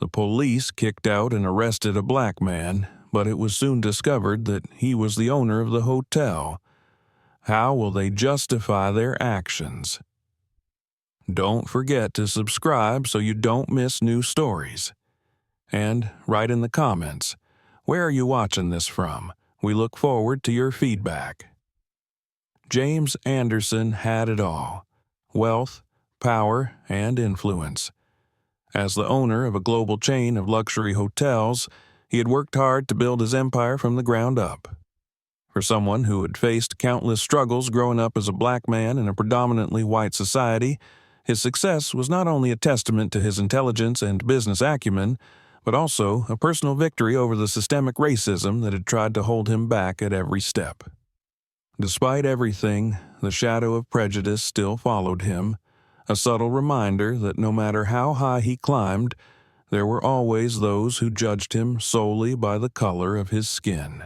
The police kicked out and arrested a black man, but it was soon discovered that he was the owner of the hotel. How will they justify their actions? Don't forget to subscribe so you don't miss new stories. And write in the comments, where are you watching this from? We look forward to your feedback. James Anderson had it all: wealth, power, and influence. As the owner of a global chain of luxury hotels, he had worked hard to build his empire from the ground up. For someone who had faced countless struggles growing up as a black man in a predominantly white society, his success was not only a testament to his intelligence and business acumen, but also a personal victory over the systemic racism that had tried to hold him back at every step. Despite everything, the shadow of prejudice still followed him, a subtle reminder that no matter how high he climbed, there were always those who judged him solely by the color of his skin.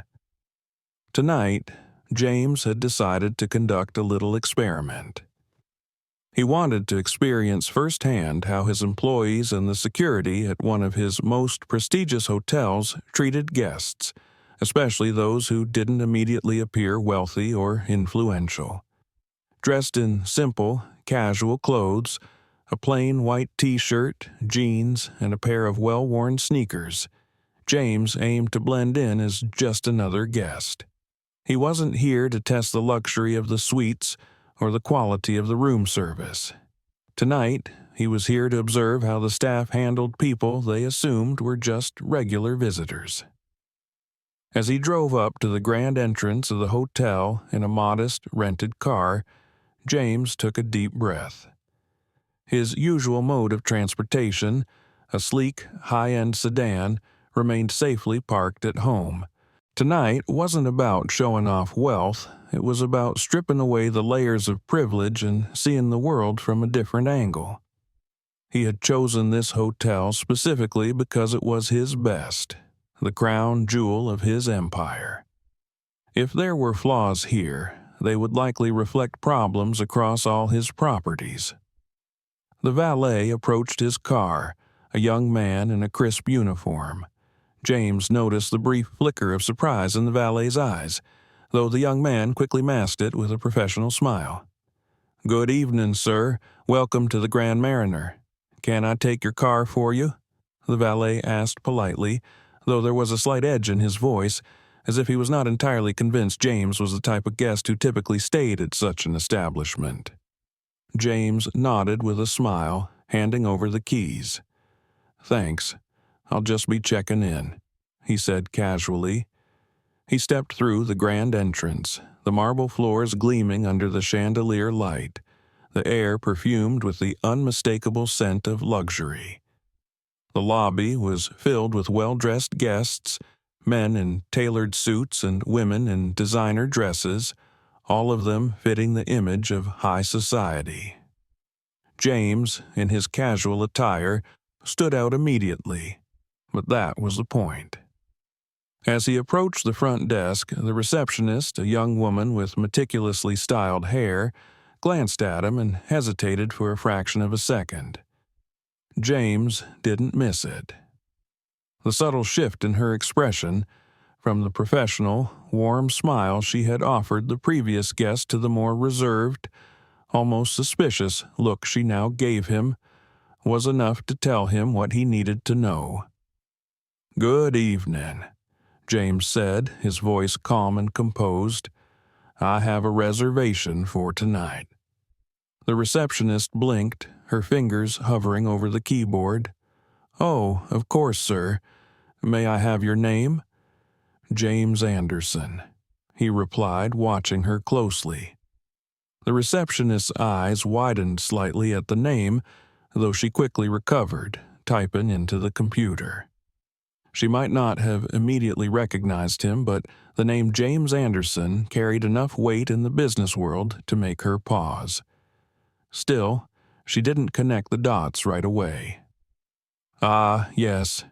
Tonight, James had decided to conduct a little experiment. He wanted to experience firsthand how his employees and the security at one of his most prestigious hotels treated guests, especially those who didn't immediately appear wealthy or influential. Dressed in simple, casual clothes, a plain white t-shirt, jeans, and a pair of well-worn sneakers, James aimed to blend in as just another guest. He wasn't here to test the luxury of the suites or the quality of the room service. Tonight, he was here to observe how the staff handled people they assumed were just regular visitors. As he drove up to the grand entrance of the hotel in a modest, rented car, James took a deep breath. His usual mode of transportation, a sleek, high-end sedan, remained safely parked at home. Tonight wasn't about showing off wealth, it was about stripping away the layers of privilege and seeing the world from a different angle. He had chosen this hotel specifically because it was his best, the crown jewel of his empire. If there were flaws here, they would likely reflect problems across all his properties. The valet approached his car, a young man in a crisp uniform. James noticed the brief flicker of surprise in the valet's eyes, though the young man quickly masked it with a professional smile. "Good evening, sir. Welcome to the Grand Mariner. Can I take your car for you?" the valet asked politely, though there was a slight edge in his voice, as if he was not entirely convinced James was the type of guest who typically stayed at such an establishment. James nodded with a smile, handing over the keys. "Thanks. I'll just be checking in," he said casually. He stepped through the grand entrance, the marble floors gleaming under the chandelier light, the air perfumed with the unmistakable scent of luxury. The lobby was filled with well-dressed guests, men in tailored suits and women in designer dresses, all of them fitting the image of high society. James, in his casual attire, stood out immediately, but that was the point. As he approached the front desk, the receptionist, a young woman with meticulously styled hair, glanced at him and hesitated for a fraction of a second. James didn't miss it. The subtle shift in her expression, from the professional, warm smile she had offered the previous guest to the more reserved, almost suspicious look she now gave him, was enough to tell him what he needed to know. "Good evening," James said, his voice calm and composed. "I have a reservation for tonight." The receptionist blinked, her fingers hovering over the keyboard. "Oh, of course, sir. May I have your name?" "James Anderson," he replied, watching her closely. The receptionist's eyes widened slightly at the name, though she quickly recovered, typing into the computer. She might not have immediately recognized him, but the name James Anderson carried enough weight in the business world to make her pause. Still, she didn't connect the dots right away. "Ah, yes.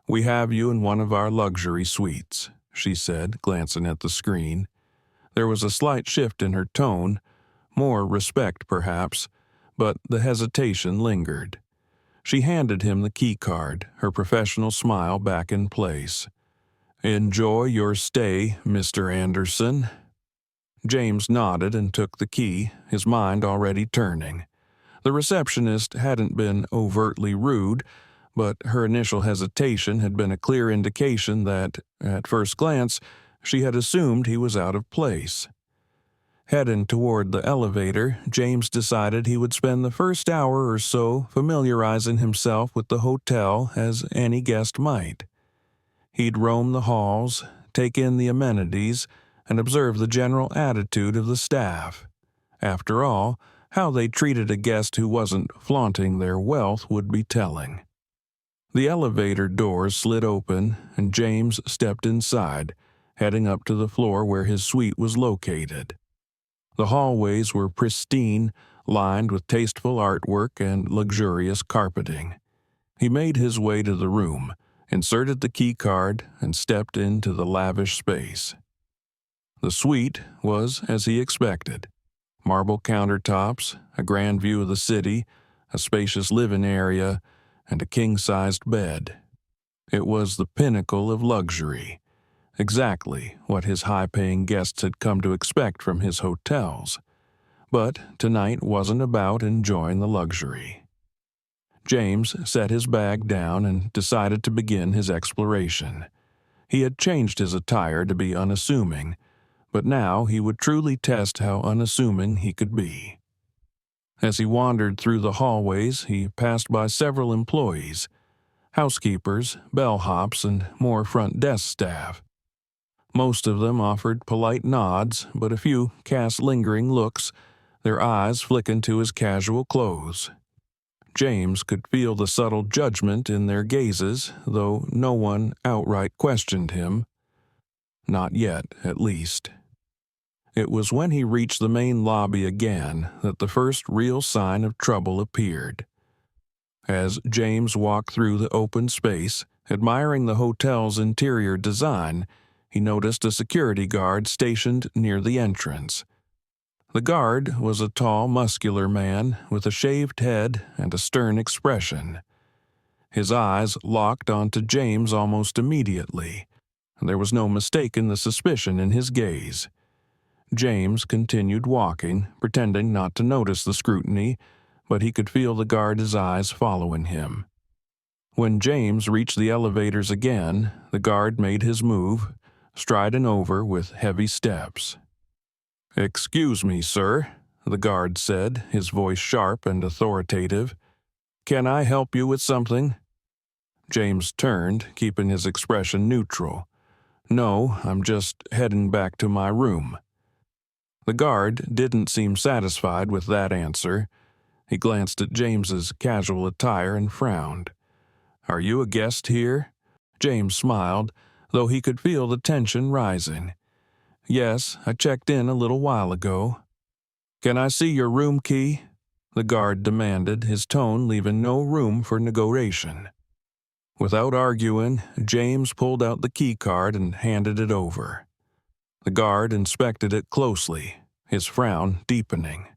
We have you in one of our luxury suites," she said, glancing at the screen. There was a slight shift in her tone, more respect perhaps, but the hesitation lingered. She handed him the key card, her professional smile back in place. "Enjoy your stay, Mr. Anderson." James nodded and took the key, his mind already turning. The receptionist hadn't been overtly rude, but her initial hesitation had been a clear indication that, at first glance, she had assumed he was out of place. Heading toward the elevator, James decided he would spend the first hour or so familiarizing himself with the hotel as any guest might. He'd roam the halls, take in the amenities, and observe the general attitude of the staff. After all, how they treated a guest who wasn't flaunting their wealth would be telling. The elevator doors slid open, and James stepped inside, heading up to the floor where his suite was located. The hallways were pristine, lined with tasteful artwork and luxurious carpeting. He made his way to the room, inserted the key card, and stepped into the lavish space. The suite was as he expected. Marble countertops, a grand view of the city, a spacious living area, and a king-sized bed. It was the pinnacle of luxury, exactly what his high-paying guests had come to expect from his hotels. But tonight wasn't about enjoying the luxury. James set his bag down and decided to begin his exploration. He had changed his attire to be unassuming, but now he would truly test how unassuming he could be. As he wandered through the hallways, he passed by several employees, housekeepers, bellhops, and more front desk staff. Most of them offered polite nods, but a few cast lingering looks, their eyes flicking to his casual clothes. James could feel the subtle judgment in their gazes, though no one outright questioned him. Not yet, at least. It was when he reached the main lobby again that the first real sign of trouble appeared. As James walked through the open space, admiring the hotel's interior design, he noticed a security guard stationed near the entrance. The guard was a tall, muscular man with a shaved head and a stern expression. His eyes locked onto James almost immediately, and there was no mistaking the suspicion in his gaze. James continued walking, pretending not to notice the scrutiny, but he could feel the guard's eyes following him. When James reached the elevators again, the guard made his move, striding over with heavy steps. "Excuse me, sir," the guard said, his voice sharp and authoritative. "Can I help you with something?" James turned, keeping his expression neutral. "No, I'm just heading back to my room." The guard didn't seem satisfied with that answer. He glanced at James's casual attire and frowned. "Are you a guest here?" James smiled, though he could feel the tension rising. "Yes, I checked in a little while ago." "Can I see your room key?" the guard demanded, his tone leaving no room for negotiation. Without arguing, James pulled out the key card and handed it over. The guard inspected it closely, his frown deepening.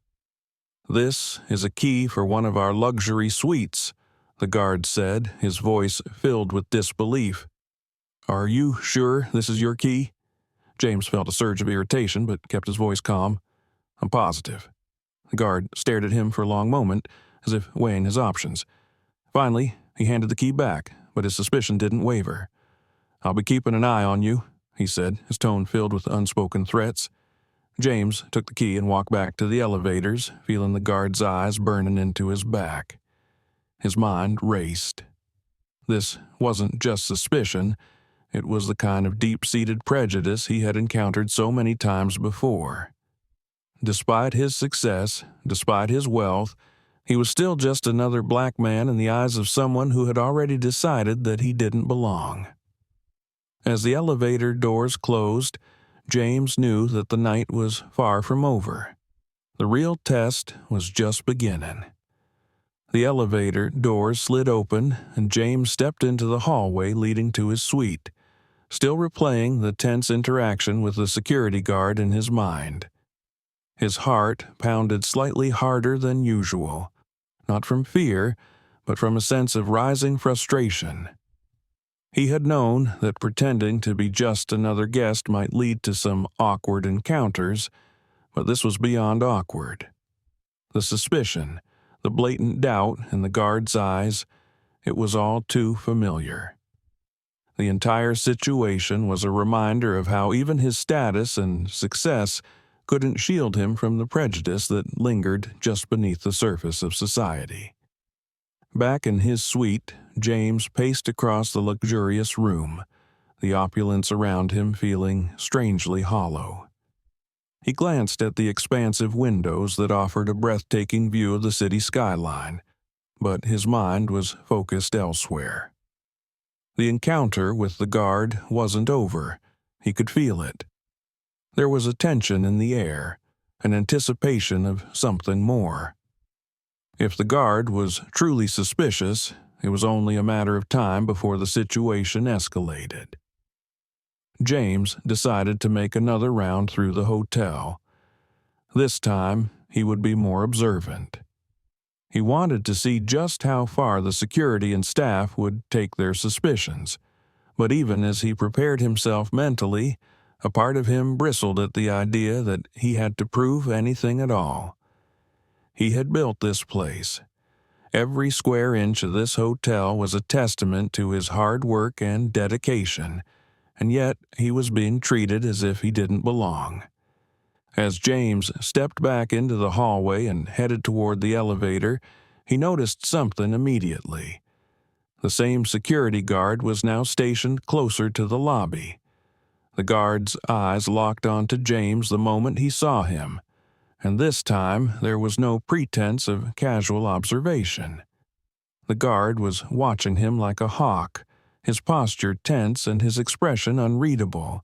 "This is a key for one of our luxury suites," the guard said, his voice filled with disbelief. "Are you sure this is your key?" James felt a surge of irritation, but kept his voice calm. "I'm positive." The guard stared at him for a long moment, as if weighing his options. Finally, he handed the key back, but his suspicion didn't waver. "I'll be keeping an eye on you," he said, his tone filled with unspoken threats. James took the key and walked back to the elevators, feeling the guard's eyes burning into his back. His mind raced. This wasn't just suspicion. It was the kind of deep-seated prejudice he had encountered so many times before. Despite his success, despite his wealth, he was still just another black man in the eyes of someone who had already decided that he didn't belong. As the elevator doors closed, James knew that the night was far from over. The real test was just beginning. The elevator doors slid open, and James stepped into the hallway leading to his suite, still replaying the tense interaction with the security guard in his mind. His heart pounded slightly harder than usual, not from fear, but from a sense of rising frustration. He had known that pretending to be just another guest might lead to some awkward encounters, but this was beyond awkward. The suspicion, the blatant doubt in the guard's eyes, it was all too familiar. The entire situation was a reminder of how even his status and success couldn't shield him from the prejudice that lingered just beneath the surface of society. Back in his suite, James paced across the luxurious room, the opulence around him feeling strangely hollow. He glanced at the expansive windows that offered a breathtaking view of the city skyline, but his mind was focused elsewhere. The encounter with the guard wasn't over. He could feel it. There was a tension in the air, an anticipation of something more. If the guard was truly suspicious, it was only a matter of time before the situation escalated. James decided to make another round through the hotel. This time, he would be more observant. He wanted to see just how far the security and staff would take their suspicions, but even as he prepared himself mentally, a part of him bristled at the idea that he had to prove anything at all. He had built this place. Every square inch of this hotel was a testament to his hard work and dedication, and yet he was being treated as if he didn't belong. As James stepped back into the hallway and headed toward the elevator, he noticed something immediately. The same security guard was now stationed closer to the lobby. The guard's eyes locked onto James the moment he saw him, and this time there was no pretense of casual observation. The guard was watching him like a hawk, his posture tense and his expression unreadable.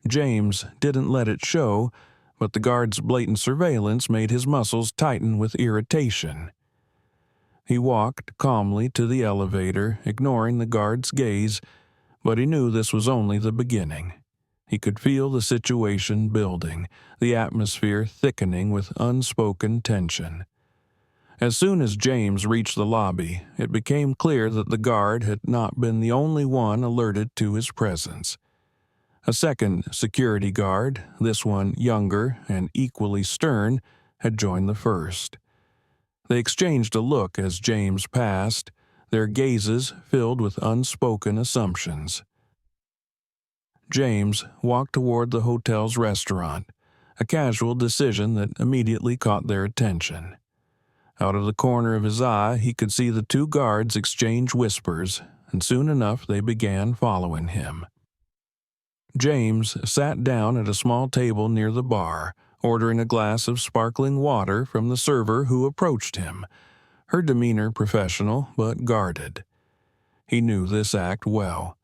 James didn't let it show, but the guard's blatant surveillance made his muscles tighten with irritation. He walked calmly to the elevator, ignoring the guard's gaze, but he knew this was only the beginning. He could feel the situation building, the atmosphere thickening with unspoken tension. As soon as James reached the lobby, it became clear that the guard had not been the only one alerted to his presence. A second security guard, this one younger and equally stern, had joined the first. They exchanged a look as James passed, their gazes filled with unspoken assumptions. James walked toward the hotel's restaurant, a casual decision that immediately caught their attention. Out of the corner of his eye, he could see the two guards exchange whispers, and soon enough they began following him. James sat down at a small table near the bar, ordering a glass of sparkling water from the server who approached him, her demeanor professional but guarded. He knew this act well.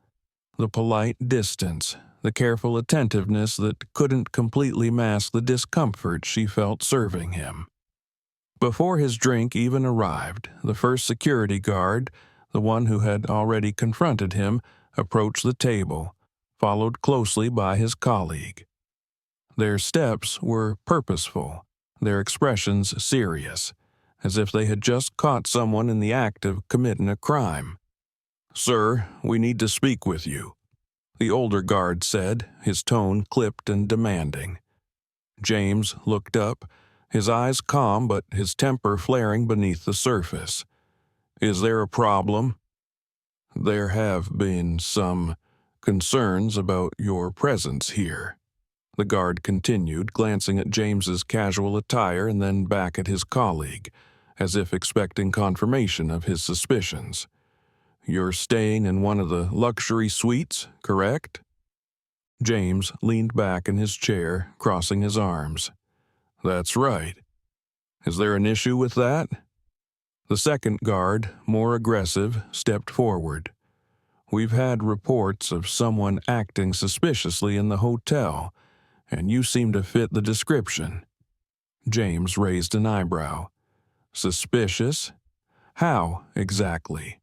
The polite distance, the careful attentiveness that couldn't completely mask the discomfort she felt serving him. Before his drink even arrived, the first security guard, the one who had already confronted him, approached the table, followed closely by his colleague. Their steps were purposeful, their expressions serious, as if they had just caught someone in the act of committing a crime. "Sir, we need to speak with you," the older guard said, his tone clipped and demanding. James looked up, his eyes calm but his temper flaring beneath the surface. "Is there a problem?" "There have been some concerns about your presence here," the guard continued, glancing at James's casual attire and then back at his colleague, as if expecting confirmation of his suspicions. "You're staying in one of the luxury suites, correct?" James leaned back in his chair, crossing his arms. "That's right. Is there an issue with that?" The second guard, more aggressive, stepped forward. "We've had reports of someone acting suspiciously in the hotel, and you seem to fit the description." James raised an eyebrow. "Suspicious? How, exactly?"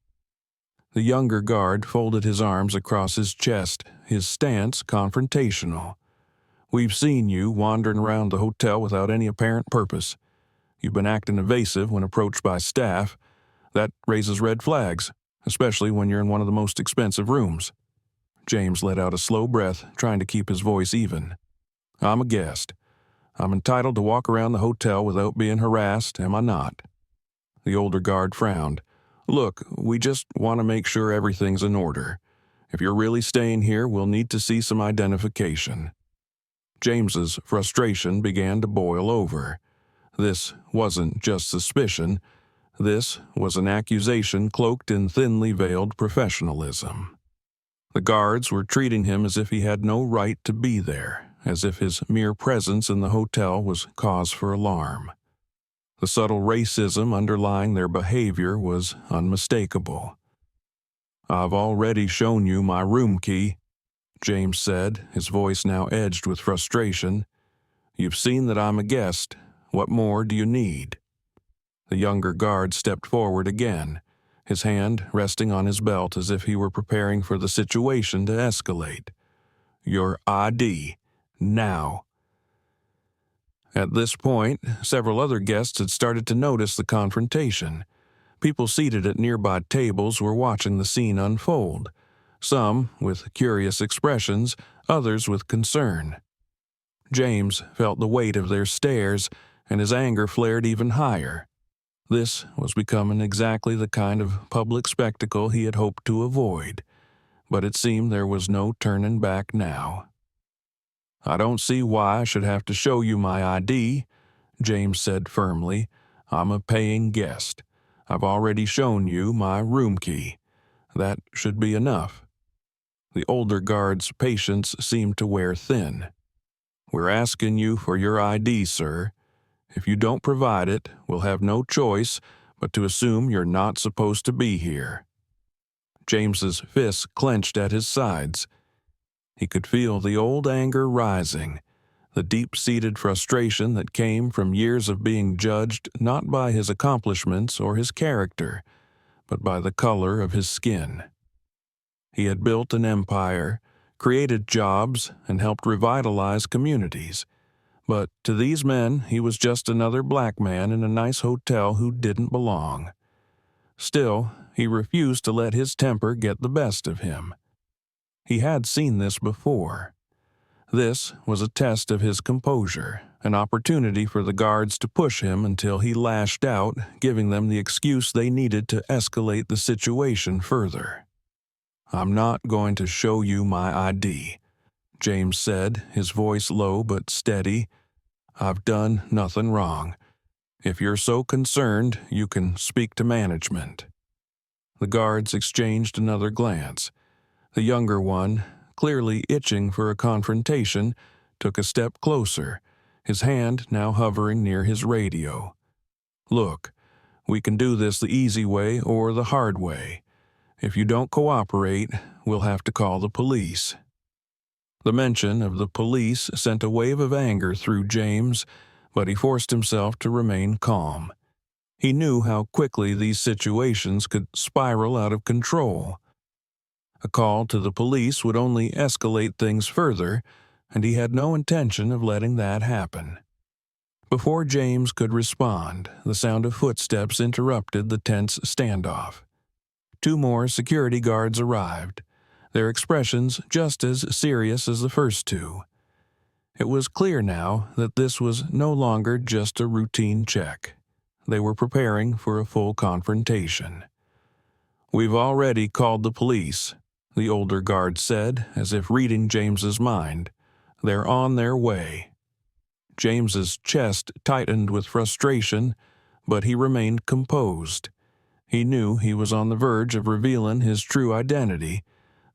The younger guard folded his arms across his chest, his stance confrontational. "We've seen you wandering around the hotel without any apparent purpose. You've been acting evasive when approached by staff. That raises red flags, especially when you're in one of the most expensive rooms." James let out a slow breath, trying to keep his voice even. "I'm a guest. I'm entitled to walk around the hotel without being harassed, am I not?" The older guard frowned. "Look, we just want to make sure everything's in order. If you're really staying here, we'll need to see some identification." James's frustration began to boil over. This wasn't just suspicion. This was an accusation cloaked in thinly veiled professionalism. The guards were treating him as if he had no right to be there, as if his mere presence in the hotel was cause for alarm. The subtle racism underlying their behavior was unmistakable. "I've already shown you my room key," James said, his voice now edged with frustration. "You've seen that I'm a guest. What more do you need?" The younger guard stepped forward again, his hand resting on his belt as if he were preparing for the situation to escalate. "Your ID. Now." At this point, several other guests had started to notice the confrontation. People seated at nearby tables were watching the scene unfold, some with curious expressions, others with concern. James felt the weight of their stares, and his anger flared even higher. This was becoming exactly the kind of public spectacle he had hoped to avoid, but it seemed there was no turning back now. "I don't see why I should have to show you my ID," James said firmly. "I'm a paying guest. I've already shown you my room key. That should be enough." The older guard's patience seemed to wear thin. "We're asking you for your ID, sir. If you don't provide it, we'll have no choice but to assume you're not supposed to be here." James's fists clenched at his sides. He could feel the old anger rising, the deep-seated frustration that came from years of being judged not by his accomplishments or his character, but by the color of his skin. He had built an empire, created jobs, and helped revitalize communities. But to these men, he was just another black man in a nice hotel who didn't belong. Still, he refused to let his temper get the best of him. He had seen this before. This was a test of his composure, an opportunity for the guards to push him until he lashed out, giving them the excuse they needed to escalate the situation further. "I'm not going to show you my ID," James said, his voice low but steady. "I've done nothing wrong. If you're so concerned, you can speak to management." The guards exchanged another glance. The younger one, clearly itching for a confrontation, took a step closer, his hand now hovering near his radio. "Look, we can do this the easy way or the hard way. If you don't cooperate, we'll have to call the police." The mention of the police sent a wave of anger through James, but he forced himself to remain calm. He knew how quickly these situations could spiral out of control. A call to the police would only escalate things further, and he had no intention of letting that happen. Before James could respond, the sound of footsteps interrupted the tense standoff. 2 more security guards arrived, their expressions just as serious as the first 2. It was clear now that this was no longer just a routine check. They were preparing for a full confrontation. "We've already called the police," the older guard said, as if reading James's mind. "They're on their way." James's chest tightened with frustration, but he remained composed. He knew he was on the verge of revealing his true identity,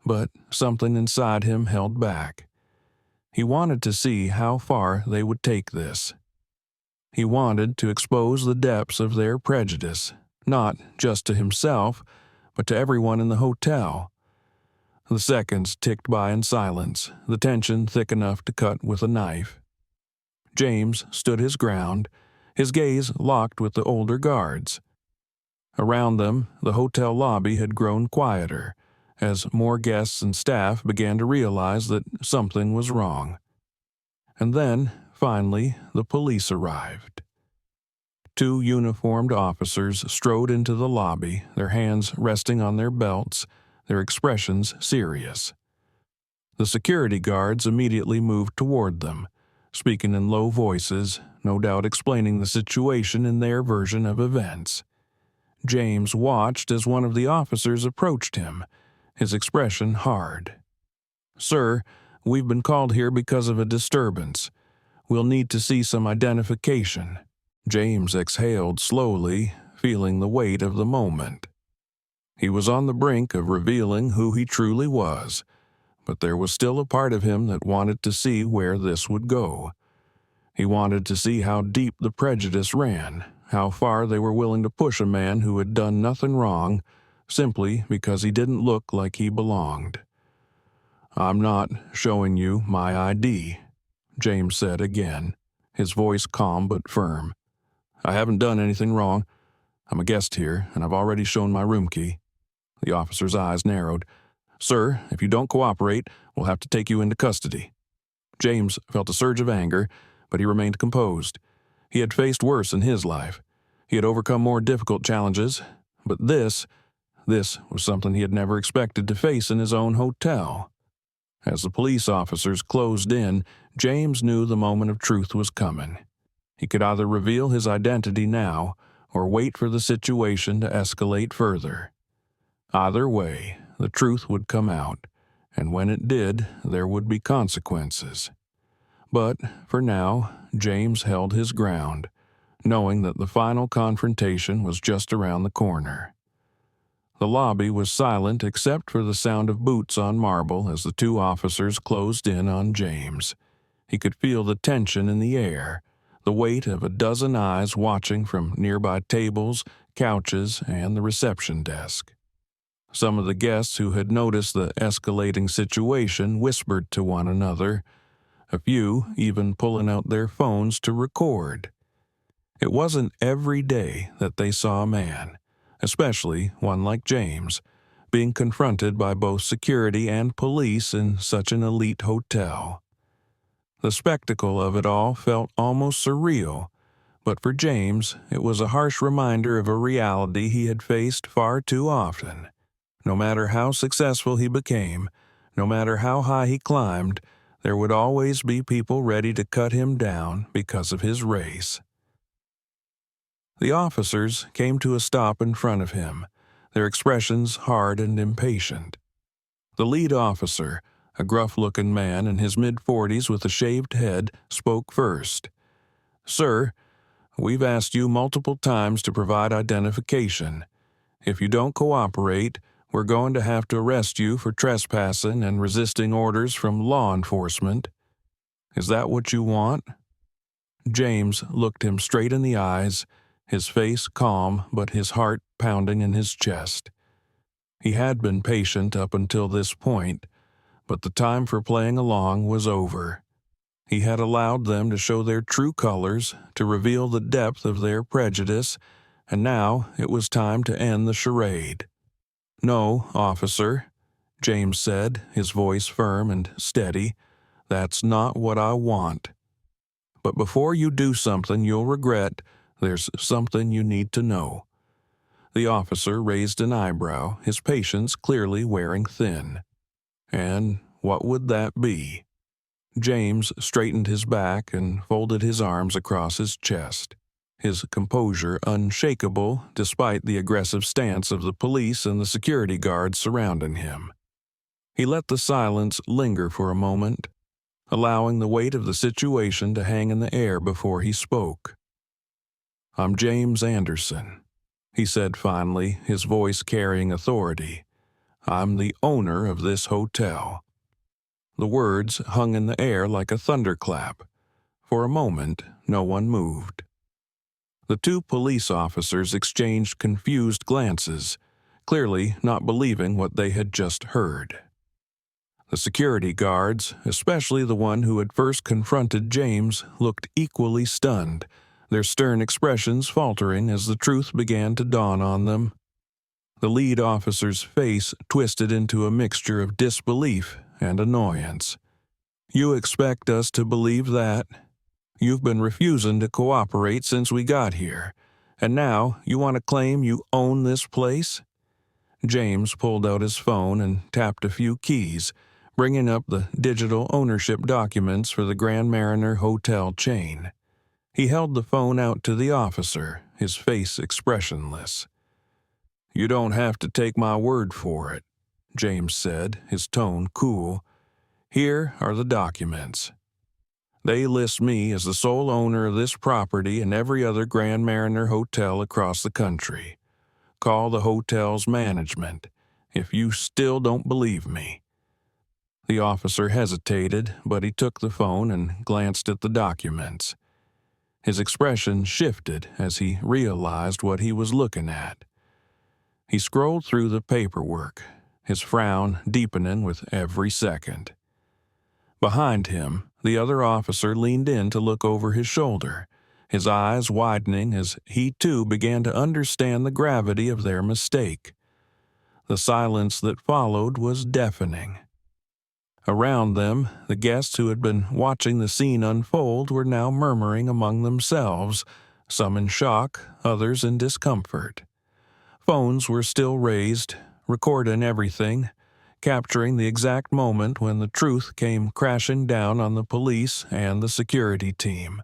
but something inside him held back. He wanted to see how far they would take this. He wanted to expose the depths of their prejudice, not just to himself, but to everyone in the hotel. The seconds ticked by in silence, the tension thick enough to cut with a knife. James stood his ground, his gaze locked with the older guards. Around them, the hotel lobby had grown quieter, as more guests and staff began to realize that something was wrong. And then, finally, the police arrived. 2 uniformed officers strode into the lobby, their hands resting on their belts, their expressions serious. The security guards immediately moved toward them, speaking in low voices, no doubt explaining the situation in their version of events. James watched as one of the officers approached him, his expression hard. "Sir, we've been called here because of a disturbance. We'll need to see some identification." James exhaled slowly, feeling the weight of the moment. He was on the brink of revealing who he truly was, but there was still a part of him that wanted to see where this would go. He wanted to see how deep the prejudice ran, how far they were willing to push a man who had done nothing wrong, simply because he didn't look like he belonged. "I'm not showing you my ID," James said again, his voice calm but firm. "I haven't done anything wrong. I'm a guest here, and I've already shown my room key." The officer's eyes narrowed. "Sir, if you don't cooperate, we'll have to take you into custody." James felt a surge of anger, but he remained composed. He had faced worse in his life. He had overcome more difficult challenges, but this was something he had never expected to face in his own hotel. As the police officers closed in, James knew the moment of truth was coming. He could either reveal his identity now or wait for the situation to escalate further. Either way, the truth would come out, and when it did, there would be consequences. But, for now, James held his ground, knowing that the final confrontation was just around the corner. The lobby was silent except for the sound of boots on marble as the 2 officers closed in on James. He could feel the tension in the air, the weight of a dozen eyes watching from nearby tables, couches, and the reception desk. Some of the guests who had noticed the escalating situation whispered to one another, a few even pulling out their phones to record. It wasn't every day that they saw a man, especially one like James, being confronted by both security and police in such an elite hotel. The spectacle of it all felt almost surreal, but for James, it was a harsh reminder of a reality he had faced far too often. No matter how successful he became, no matter how high he climbed, there would always be people ready to cut him down because of his race. The officers came to a stop in front of him, their expressions hard and impatient. The lead officer, a gruff-looking man in his mid-40s with a shaved head, spoke first. "Sir, we've asked you multiple times to provide identification. If you don't cooperate, we're going to have to arrest you for trespassing and resisting orders from law enforcement. Is that what you want?" James looked him straight in the eyes, his face calm but his heart pounding in his chest. He had been patient up until this point, but the time for playing along was over. He had allowed them to show their true colors, to reveal the depth of their prejudice, and now it was time to end the charade. "No, officer," James said, his voice firm and steady. "That's not what I want. But before you do something you'll regret, there's something you need to know." The officer raised an eyebrow, his patience clearly wearing thin. "And what would that be?" James straightened his back and folded his arms across his chest, his composure unshakable despite the aggressive stance of the police and the security guards surrounding him. He let the silence linger for a moment, allowing the weight of the situation to hang in the air before he spoke. "I'm James Anderson," he said finally, his voice carrying authority. "I'm the owner of this hotel." The words hung in the air like a thunderclap. For a moment, no one moved. The 2 police officers exchanged confused glances, clearly not believing what they had just heard. The security guards, especially the one who had first confronted James, looked equally stunned, their stern expressions faltering as the truth began to dawn on them. The lead officer's face twisted into a mixture of disbelief and annoyance. "You expect us to believe that? You've been refusing to cooperate since we got here, And now you want to claim you own this place?" James pulled out his phone and tapped a few keys, bringing up the digital ownership documents for the Grand Mariner hotel chain. He held the phone out to the officer, his face expressionless. "You don't have to take my word for it," James said, his tone cool. "Here are the documents. They list me as the sole owner of this property and every other Grand Mariner hotel across the country. Call the hotel's management if you still don't believe me." The officer hesitated, but he took the phone and glanced at the documents. His expression shifted as he realized what he was looking at. He scrolled through the paperwork, his frown deepening with every second. Behind him, the other officer leaned in to look over his shoulder, his eyes widening as he too began to understand the gravity of their mistake. The silence that followed was deafening. Around them, the guests who had been watching the scene unfold were now murmuring among themselves, some in shock, others in discomfort. Phones were still raised, recording everything, capturing the exact moment when the truth came crashing down on the police and the security team.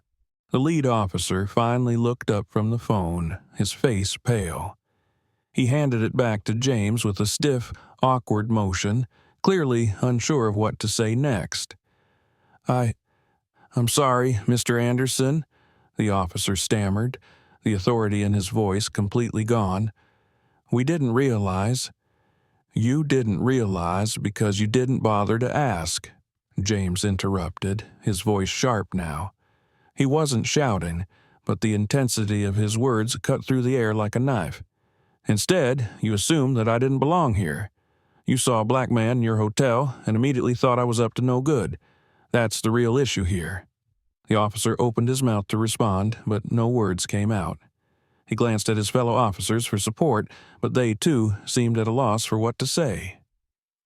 The lead officer finally looked up from the phone, his face pale. He handed it back to James with a stiff, awkward motion, clearly unsure of what to say next. I'm sorry, Mr. Anderson," the officer stammered, the authority in his voice completely gone. "We didn't realize—" "You didn't realize because you didn't bother to ask," James interrupted, his voice sharp now. He wasn't shouting, but the intensity of his words cut through the air like a knife. "Instead, you assumed that I didn't belong here. You saw a black man in your hotel and immediately thought I was up to no good. That's the real issue here." The officer opened his mouth to respond, but no words came out. He glanced at his fellow officers for support, but they, too, seemed at a loss for what to say.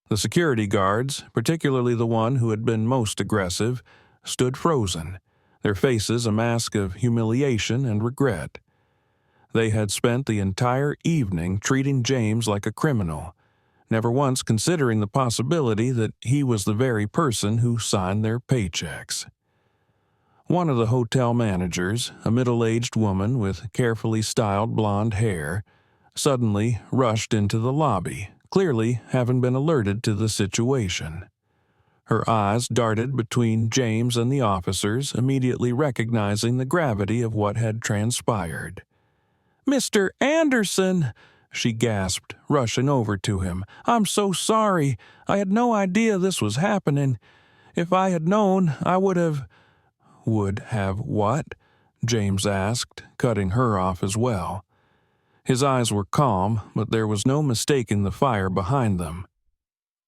The security guards, particularly the one who had been most aggressive, stood frozen, their faces a mask of humiliation and regret. They had spent the entire evening treating James like a criminal, never once considering the possibility that he was the very person who signed their paychecks. One of the hotel managers, a middle-aged woman with carefully styled blonde hair, suddenly rushed into the lobby, clearly having been alerted to the situation. Her eyes darted between James and the officers, immediately recognizing the gravity of what had transpired. "Mr. Anderson!" she gasped, rushing over to him. "I'm so sorry. I had no idea this was happening. If I had known, I would have—" "Would have what?" James asked, cutting her off as well. His eyes were calm, but there was no mistaking the fire behind them.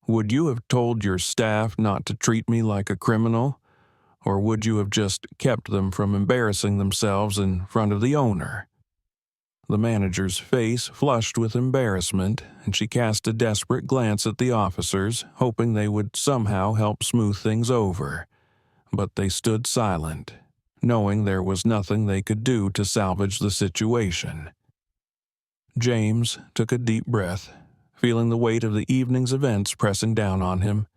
"Would you have told your staff not to treat me like a criminal? Or would you have just kept them from embarrassing themselves in front of the owner?" The manager's face flushed with embarrassment, and she cast a desperate glance at the officers, hoping they would somehow help smooth things over. But they stood silent, knowing there was nothing they could do to salvage the situation. James took a deep breath, feeling the weight of the evening's events pressing down on him.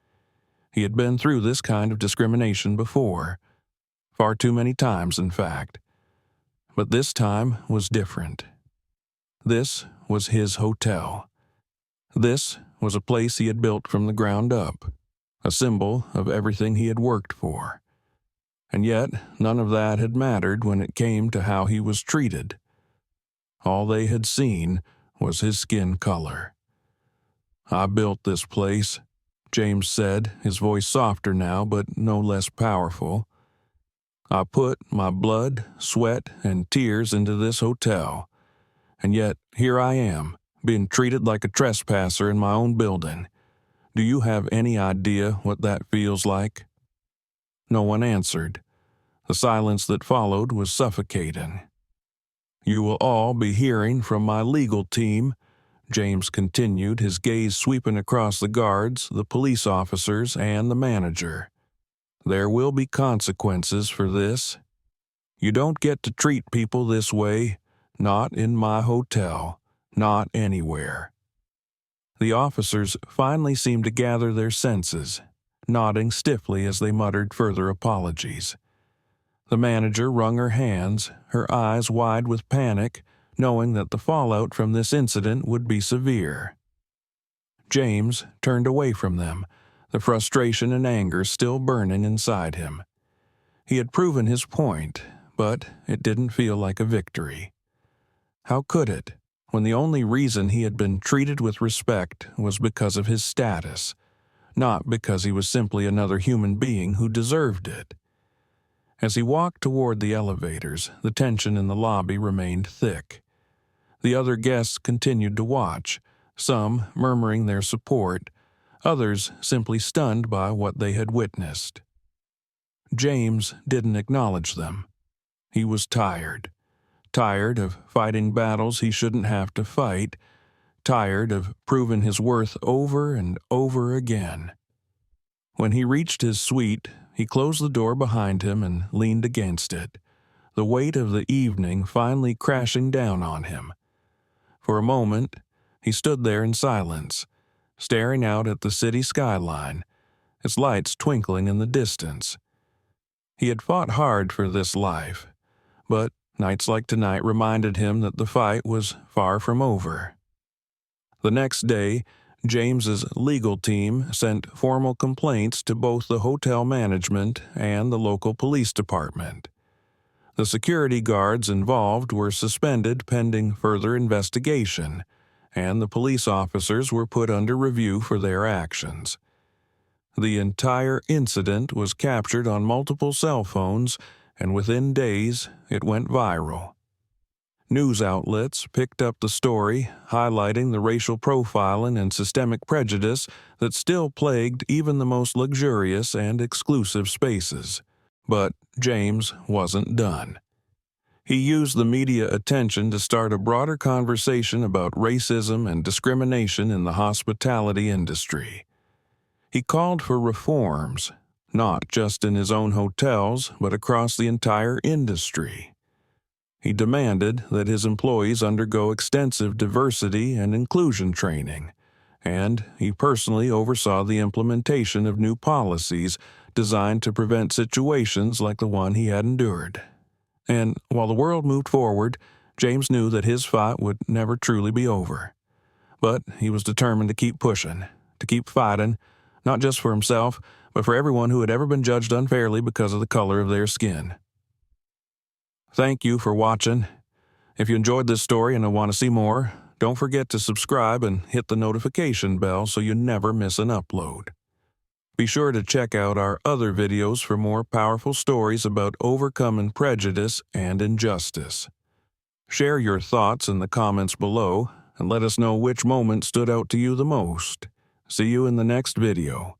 He had been through this kind of discrimination before, far too many times, in fact. But this time was different. This was his hotel. This was a place he had built from the ground up, a symbol of everything he had worked for. And yet, none of that had mattered when it came to how he was treated. All they had seen was his skin color. "I built this place," James said, his voice softer now but no less powerful. "I put my blood, sweat, and tears into this hotel. And yet, here I am, being treated like a trespasser in my own building. Do you have any idea what that feels like?" No one answered. The silence that followed was suffocating. "You will all be hearing from my legal team," James continued, his gaze sweeping across the guards, the police officers, and the manager. "There will be consequences for this. You don't get to treat people this way, Not in my hotel. Not anywhere." The officers finally seemed to gather their senses, nodding stiffly as they muttered further apologies. The manager wrung her hands, her eyes wide with panic, knowing that the fallout from this incident would be severe. James turned away from them, the frustration and anger still burning inside him. He had proven his point, but it didn't feel like a victory. How could it, when the only reason he had been treated with respect was because of his status, not because he was simply another human being who deserved it? As he walked toward the elevators, the tension in the lobby remained thick. The other guests continued to watch, some murmuring their support, others simply stunned by what they had witnessed. James didn't acknowledge them. He was tired. Tired of fighting battles he shouldn't have to fight, tired of proving his worth over and over again. When he reached his suite, he closed the door behind him and leaned against it, the weight of the evening finally crashing down on him. For a moment, he stood there in silence, staring out at the city skyline, its lights twinkling in the distance. He had fought hard for this life, but nights like tonight reminded him that the fight was far from over. The next day, James's legal team sent formal complaints to both the hotel management and the local police department. The security guards involved were suspended pending further investigation, and the police officers were put under review for their actions. The entire incident was captured on multiple cell phones, and within days it went viral. News outlets picked up the story, highlighting the racial profiling and systemic prejudice that still plagued even the most luxurious and exclusive spaces. But James wasn't done. He used the media attention to start a broader conversation about racism and discrimination in the hospitality industry. He called for reforms, not just in his own hotels, but across the entire industry. He demanded that his employees undergo extensive diversity and inclusion training, and he personally oversaw the implementation of new policies designed to prevent situations like the one he had endured. And while the world moved forward, James knew that his fight would never truly be over. But he was determined to keep pushing, to keep fighting, not just for himself, but for everyone who had ever been judged unfairly because of the color of their skin. Thank you for watching. If you enjoyed this story and want to see more, don't forget to subscribe and hit the notification bell so you never miss an upload. Be sure to check out our other videos for more powerful stories about overcoming prejudice and injustice. Share your thoughts in the comments below and let us know which moment stood out to you the most. See you in the next video.